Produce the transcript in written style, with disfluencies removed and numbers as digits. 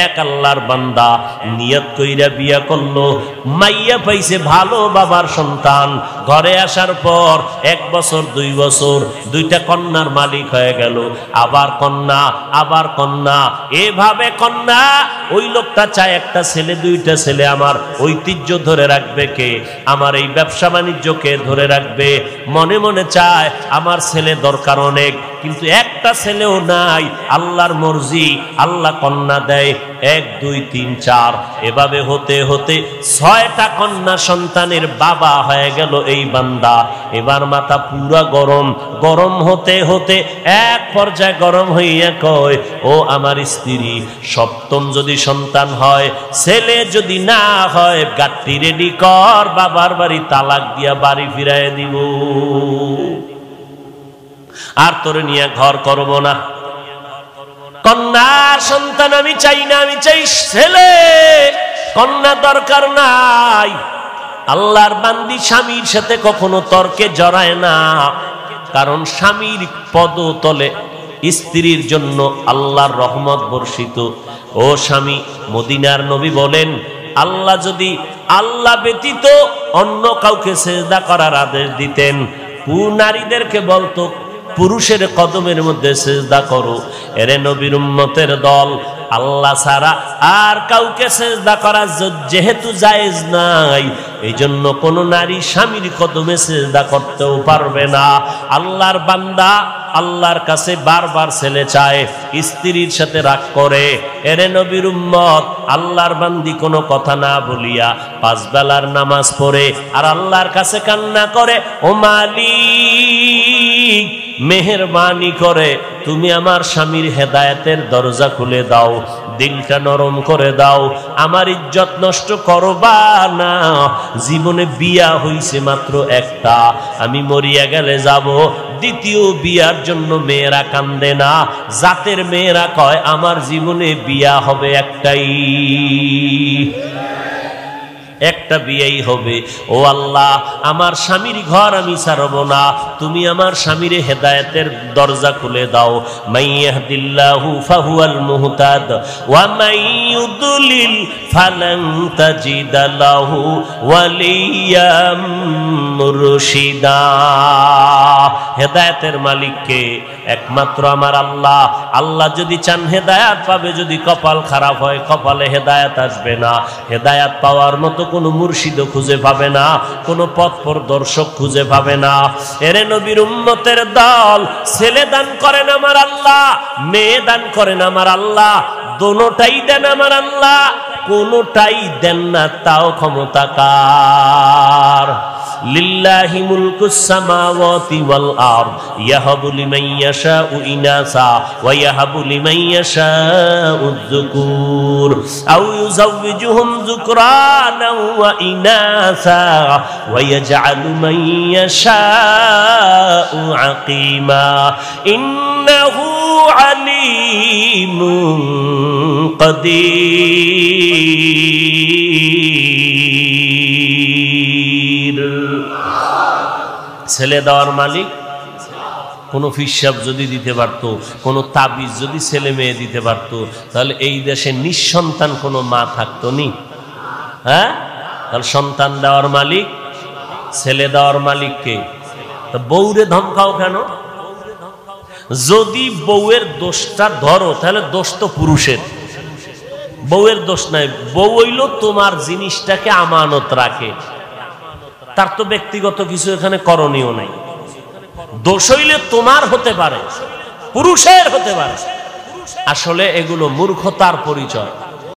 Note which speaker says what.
Speaker 1: এক আল্লাহর বান্দা নিয়ত কইরা বিয়া করলো, মাইয়া পাইছে ভালো বাবার সন্তান, ঘরে আসার পর 1 বছর 2 বছর দুইটা কন্যার মালিক হয়ে গেল, আবার কন্যা আবার কন্যা, এভাবে কন্যা। ওই লোকটা চায় একটা ছেলে, 2টা ছেলে, আমার ঐতিহ্য ধরে রাখবে কে, আমার এই ব্যবসা বাণিজ্যকে ধরে রাখবে, মনে মনে চায় আমার ছেলে দরকার অনেক, কিন্তু একটা ছেলেও নাই। আল্লাহর মর্জি, আল্লাহ কন্যা দেয় 1 2 3 4, এভাবে হতে হতে 6টা কন্যা সন্তানের বাবা হয়ে গেল এই বান্দা। এবার মাথা পুরা গরম, গরম হতে হতে এক পর্যায়ে গরম হইয়া কয়, ও আমার স্ত্রী, 7ম যদি সন্তান হয়, ছেলে যদি না হয়, গাট্টি রেডি কর, বাবার বাড়ি তালাক দিয়া বাড়ি ফিরাইয়া দিব, আর তোরে নিয়ে ঘর করব না। কন্যা সন্তান আমি চাই না, আমি চাই ছেলে, কন্যা দরকার নাই। আল্লাহর বান্দি স্বামীর সাথে কখনো তর্কে জড়ায় না, কারণ স্বামীর পদতলে স্ত্রীর জন্য আল্লাহর রহমত বর্ষিত। ও স্বামী, মদিনার নবী বলেন, আল্লাহ যদি আল্লাহ ব্যতীত অন্য কাউকে সেজদা করার আদেশ দিতেন, নারীদেরকে বলতো পুরুষের কদমের মধ্যে সেজদা করো। এরে নবীর উম্মতের দল, আল্লাহ ছাড়া আর কাউকে সেজদা করা যেহেতু জায়েজ নাই, এই জন্য কোন নারী স্বামীর কদমে সেজদা করতেও পারবে না। আল্লাহর বান্দা আল্লাহর কাছে বারবার ছেলে চায়, স্ত্রীর সাথে রাগ করে। এরে নবীর উম্মত, আল্লাহর বান্দি কোনো কথা না বলিয়া 5 বেলার নামাজ পড়ে আর আল্লাহর কাছে কান্না করে, ও মালিক, মেহেরবানি করে তুমি আমার স্বামীর হেদায়েতের দরজা খুলে দাও, দিলটা নরম করে দাও, আমার ইজ্জত নষ্ট করবা না। জীবনে বিয়া হইছে মাত্র একটা, আমি মরিয়া গেলে যাব, দ্বিতীয় বিয়ার জন্য মেয়েরা কান্দে না, জাতের মেয়েরা কয় আমার জীবনে বিয়া হবে একটাই, একটা বিয়েই হবে। ও আল্লাহ, আমার স্বামীর ঘর আমি ছাড়ব না, তুমি আমার স্বামীর হেদায়েতের দরজা খুলে দাও। মাইয়াহদিল্লাহু ফাহুয়াল মুহতাদ ওয়া মাইয়ুদলিল ফালান তাজিদা লাহু ওয়ালিয়াম মুরশিদা। হেদায়েতের মালিককে একমাত্র আমার আল্লাহ। আল্লাহ যদি চান হেদায়েত পাবে, যদি কপাল খারাপ হয়, কপালে হেদায়েত আসবে না। হেদায়েত পাওয়ার মতো কোনো মুর্শিদও খুঁজে পাবে না, কোনো পথ প্রদর্শক খুঁজে পাবে না। এরে নবীর উম্মতের দল, ছেলে দান করেন আমার আল্লাহ, মেয়ে দান করেন আমার আল্লাহ, দোনোটাই দেন আমার আল্লাহ, কোনোটাই দেন না তাও ক্ষমতা কার। লিল্লাহি মুলকুস সামাওয়াতি ওয়াল আরদ ইয়াহাবু লিমান ইয়াশাউ ইনাসা ওয়া ইয়াহাবু লিমান ইয়াশাউ যুকুর আও ইউযাওয়িজুহুম যুকরানা ওয়া ইনাসা ওয়া ইয়াজআলু মান ইয়াশাউ আকিমা ইন্নাহু আলিমুন কাদির। ছেলে দেওয়ার মালিক। কোনো ফিসাব যদি দিতে পারত, কোনো তাবিজ যদি ছেলে মেয়ে দিতে পারত, তাহলে এই দেশে নিঃসন্তান কোনো মা থাকতো নি। হ্যাঁ, তাহলে সন্তান দেওয়ার মালিক, ছেলে দেওয়ার মালিককে। তো বউরে ধমকাও কেন? যদি বউয়ের দোষটা ধরো, তাহলে দোষ তো পুরুষের, বউয়ের দোষ নাই। বউ হইল তোমার জিনিসটাকে আমানত রাখে, তার তো ব্যক্তিগত কিছু এখানে করণীয় নাই। দোষ হইলে তোমার হতে পারে, পুরুষের হতে পারে। আসলে এগুলো মূর্খতার পরিচয়।